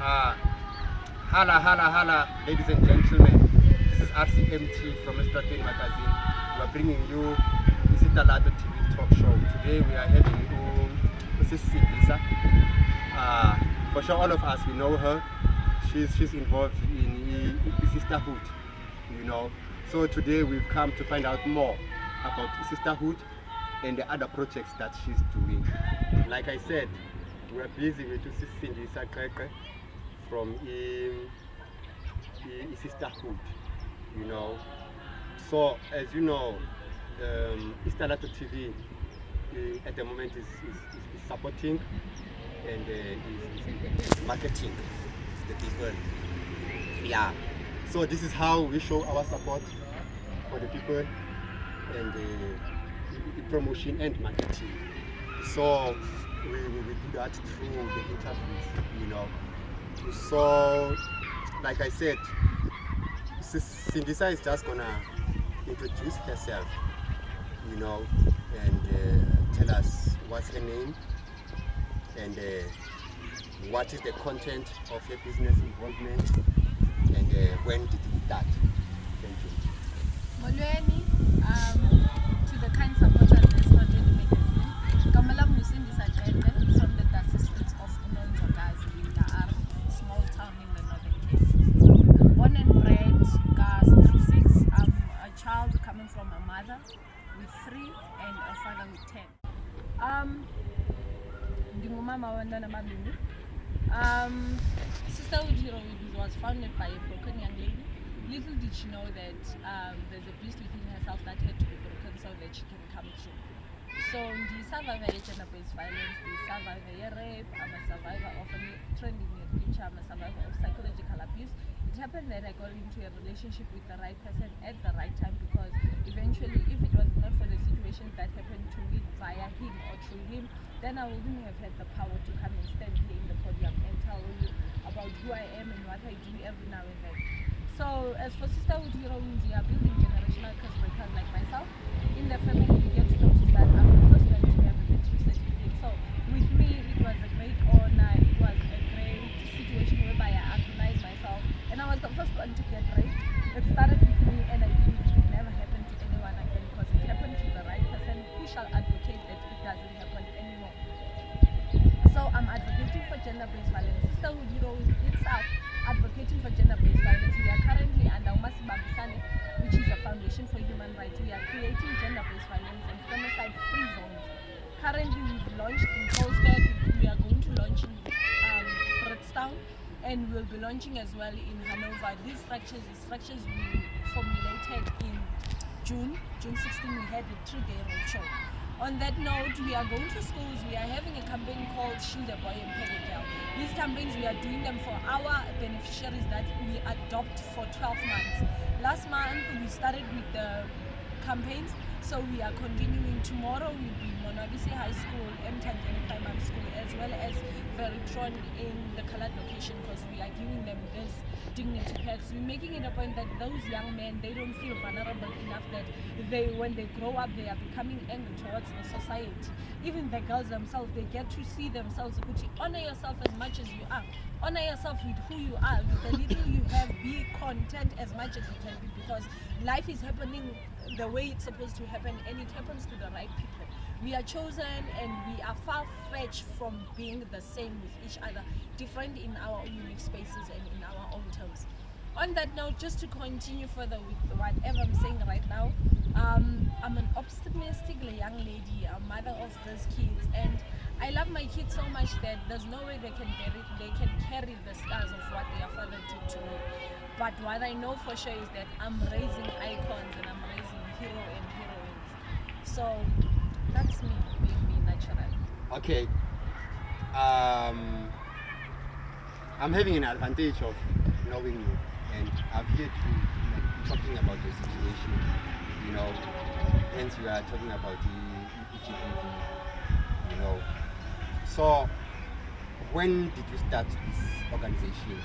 Uh, Hala, ladies and gentlemen. This is RCMT from Sissterhood magazine. We are bringing you the Sindisa TV talk show. Today we are having Sindisa. For sure, all of us we know her. She's involved in Sisterhood, you know. So today we've come to find out more about Sisterhood and the other projects that she's doing. Like I said, we're busy with Sindisa Qeqe from Sisterhood, you know. So as you know, Sissterhood TV at the moment is supporting and is marketing the people. Yeah. So this is how we show our support for the people and promotion and marketing. So we do that through the interviews, you know. So like I said, Sindisa is just gonna introduce herself, you know, and tell us what's her name and what is the content of her business involvement and when did it start. Thank you. Molweni, to the kind supporters of Sissterhood magazine. Kamalam Sindisa Qeqe from the Sisterhood of De Aar, small town in the Northern Cape. Born and bred, Gas 36. I'm a child coming from a mother with 3 and a father with 10. Ndingumama wabantwana ababini. Sisterhood was founded by a broken young lady. Little did she know that there's a beast within herself that had to be broken so that she can come through. So the survivor of gender-based violence, the survivor of rape, I'm a survivor of a trending future, I'm a survivor of psychological abuse. It happened that I got into a relationship with the right person at the right time, because eventually, if it was not for the situations that happened to me via him or through him, then I wouldn't have had the power to come and stand here in the podium and tell you about who I am and what I do every now and then. So as for Sisterhood heroines, we are building generational curse breakers like myself. In the family, you get to notice that I'm the first one to have a veterinary certificate. So with me, it was a great honor, it was a great situation whereby I recognized myself, and I was the first one to get raped. It started with me, and I believe it will never happen to anyone again, because it happened to the right person who shall advocate that it doesn't happen anymore. So I'm advocating for gender-based violence. Sisterhood heroines itself advocating for gender-based violence. We are currently under Umasibambisane, which is a foundation for human rights. We are creating gender-based violence and femicide-free zones. Currently, we've launched in Colstead. We are going to launch in Bridgetown, and we'll be launching as well in Hanover. These structures we formulated in June 16. We had a 3-day roadshow. On that note, we are going to schools. We are having a campaign called Shield a Boy and Peg a Girl. These campaigns, we are doing them for our beneficiaries that we adopt for 12 months. Last month, we started with the campaigns, so we are continuing. Tomorrow will be Monabisi High School, Mtangeni Primary School, as well as Veritron in the colored location, because we are giving them this dignity packs. We're making it a point that those young men, they don't feel vulnerable enough that when they grow up, they are becoming angry towards the society. Even the girls themselves, they get to see themselves. Honor yourself as much as you are. Honor yourself with who you are, with the little you have. Be content as much as you can be, because life is happening the way it's supposed to happen, and it happens to the right people. We are chosen, and we are far-fetched from being the same with each other, different in our own unique spaces and in our own terms. On that note, just to continue further with whatever I'm saying right now, I'm an optimistic young lady, a mother of these kids, and I love my kids so much that there's no way they can carry the scars of what their father did to me. But what I know for sure is that I'm raising icons and I'm raising hero and heroines. So that's me, being me naturally. Okay. I'm having an advantage of knowing you, and I'm here to talking about the situation, you know. Hence we are talking about the EGBV, you know. So when did you start this organization?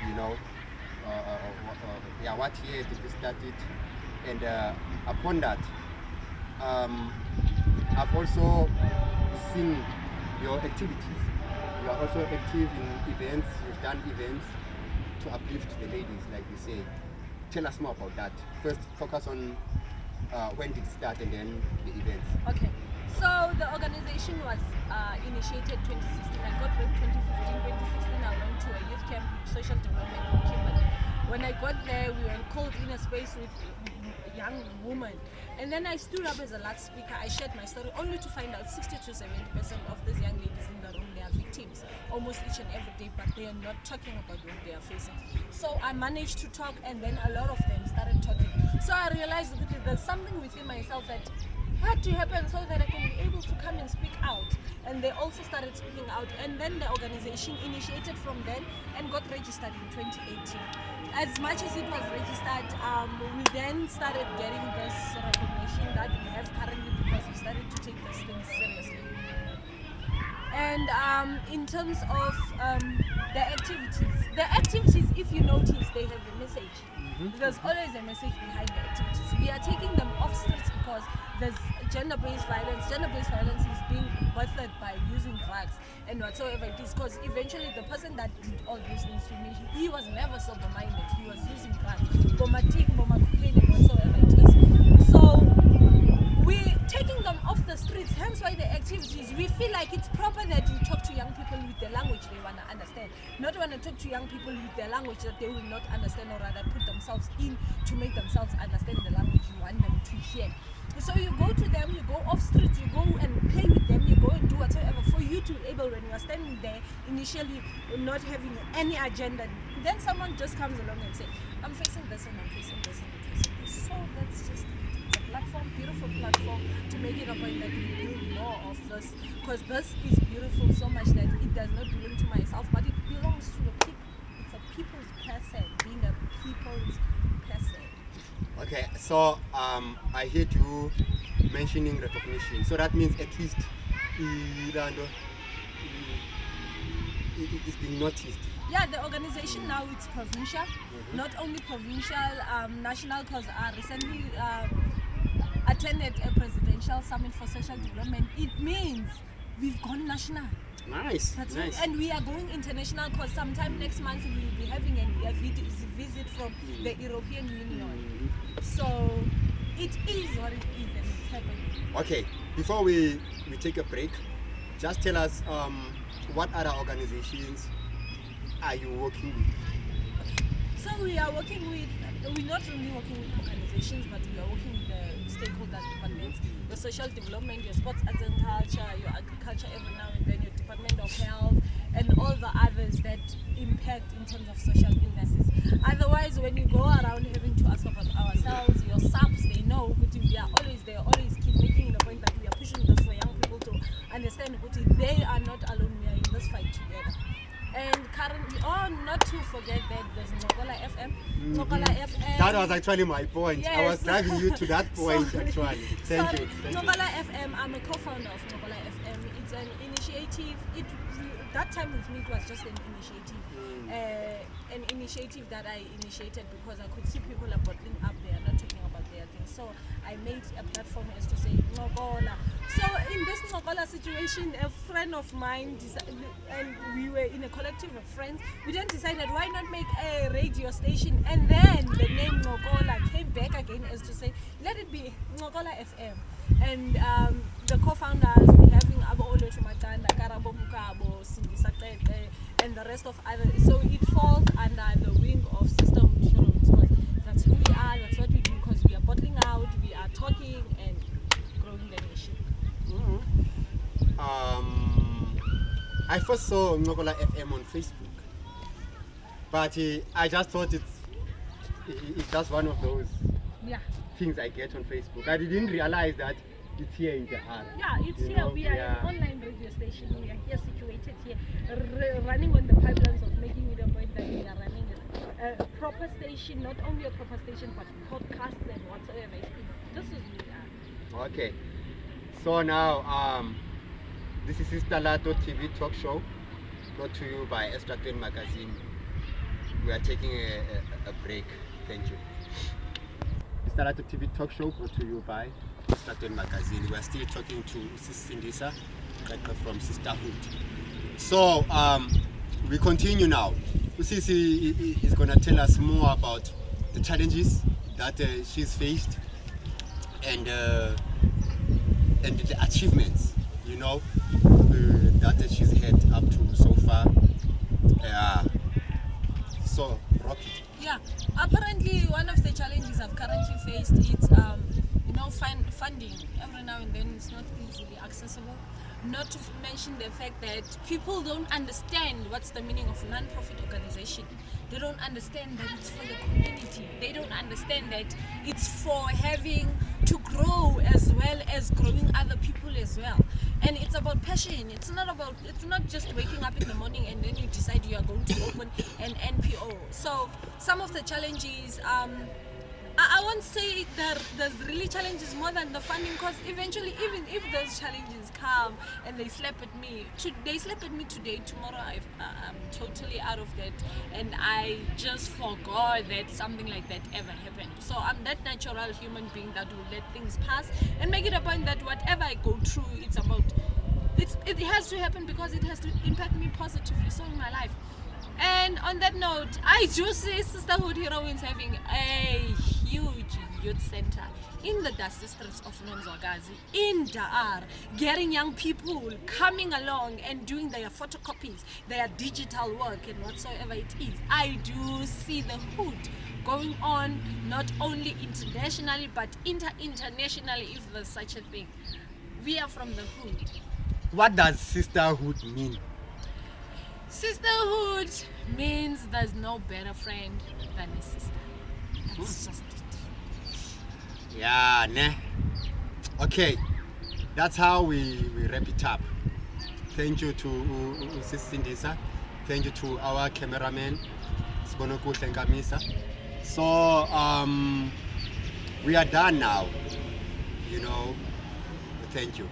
You know, what year did you start it? And upon that, I've also seen your activities You are also active in events. You've done events to uplift the ladies, like you say. Tell us more about that. First, focus on when did it start and then the events. Okay. So the organization was initiated 2016. I got raped 2015, 2016. I went to a youth camp, social development in Qeqe. When I got there, we were called in a space with young women. And then I stood up as a last speaker. I shared my story only to find out 60 to 70% of these young ladies in the room, they are victims almost each and every day, but they are not talking about what they are facing. So I managed to talk, and then a lot of them started talking. So I realized that there's something within myself that had to happen so that I can be able to come and speak out. And they also started speaking out, and then the organization initiated from then and got registered in 2018. As much as it was registered, we then started getting this recognition that we have currently because we started to take this thing seriously. And in terms of the activities, if you notice, they have a message. There's always a message behind the activities. We are taking them off streets because there's gender-based violence. Gender-based violence is being birthed by using drugs and whatsoever it is, because eventually the person that did all these things you mentioned, he was never sober-minded. He was using drugs, cocaine, and whatsoever it is. So we're taking them off the streets, hence why the activities, we feel like it's proper that you talk to young people with the language they want to understand. Not want to talk to young people with the language that they will not understand, or rather put themselves in to make themselves understand the language you want them to hear. So you go to them, you go off streets, you go and play with them, you go and do whatever for you to be able, when you are standing there initially not having any agenda, then someone just comes along and say, I'm facing this and I'm facing this and I'm facing this. So that's just platform, beautiful platform, to make it a point that we do more of this, because this is beautiful so much that it does not belong to myself, but it belongs to the people. It's a people's person, being a people's person. Okay, so I heard you mentioning recognition. So that means at least it's being noticed. Yeah, the organization now it's provincial, not only provincial, national, because I recently attended a presidential summit for social development. It means we've gone national. Nice. That's nice. Right. And we are going international, because sometime next month we will be having a visit from the European Union. So it is what it is, and it's happening. Okay, before we take a break, just tell us what other organizations are you working with? So we are working with, we're not only working with organizations, but we are working with the stakeholders departments, your social development, your sports, arts and culture, your agriculture every now and then, your department of health, and all the others that impact in terms of social illnesses. Otherwise, when you go around having to ask about ourselves, your subs, they know we are always there, always keep making the point that we are pushing this for young people to understand that they are not alone, we are in this fight together. And currently, not to forget that there's Ngokola FM. Ngokola FM. That was actually my point. Yes. I was driving you to that point actually. Thank you. Ngokola FM, I'm a co-founder of Ngokola FM. It's an initiative. That time with me it was just an initiative that I initiated because I could see people are bottling up, they are not talking about their things. So I made a platform as to say Ngokola. So in this Ngokola situation, a friend of mine and we were in a collective of friends, we then decided why not make a radio station, and then the name Ngokola came back again as to say let it be Ngokola FM. And the co-founders, we having Abo Olo Chumatanda, Karabo Mukabo, Sindisa, and the rest of others. So it falls under the wing of Sisterhood De Aar. That's who we are, that's what we do, because we are bottling out, we are talking and growing the nation. I first saw Ngokola FM on Facebook, but I just thought it's just one of those things I get on Facebook. I didn't realize that it's here in De Aar. Yeah, it's here. We are an online radio station. We are here situated here, running on the pipelines of making it a point that we are running a proper station, not only a proper station, but podcasts and whatsoever it is. This is who we are. Okay. So now, this is Sissterhood TV talk show, brought to you by Sissterhood magazine. We are taking a break. Thank you. Sissterhood TV talk show brought to you by Sissterhood magazine. We are still talking to Sindisa, Qeqe from Sisterhood. So we continue now. Usisi is gonna tell us more about the challenges that she's faced and the achievements, you know, that she's had up to so far. So rock it. Yeah, apparently one of the challenges I've currently faced is, funding. Every now and then it's not easily accessible. Not to mention the fact that people don't understand what's the meaning of a non-profit organization. They don't understand that it's for the community. They don't understand that it's for having to grow as well as growing other people as well. And it's about passion. It's not just waking up in the morning and then you decide you are going to open an NPO. So some of the challenges, I won't say that there's really challenges more than the funding, because eventually, even if those challenges come and they slap at me today, tomorrow I'm totally out of that, and I just forgot that something like that ever happened. So I'm that natural human being that will let things pass and make it a point that whatever I go through, it has to happen because it has to impact me positively, so in my life. And on that note, I do see Sisterhood Heroines having a huge youth center in the dusty streets of Nonzwagazi, in De Aar, getting young people coming along and doing their photocopies, their digital work and whatsoever it is. I do see the hood going on, not only internationally but internationally, if there's such a thing. We are from the hood. What does sisterhood mean? Sisterhood means there's no better friend than a sister. That's just it. Yeah, ne. Okay, that's how we wrap it up. Thank you to Sindisa. Thank you to our cameraman, Sbonoku Tlenkamisa. So we are done now. You know, thank you.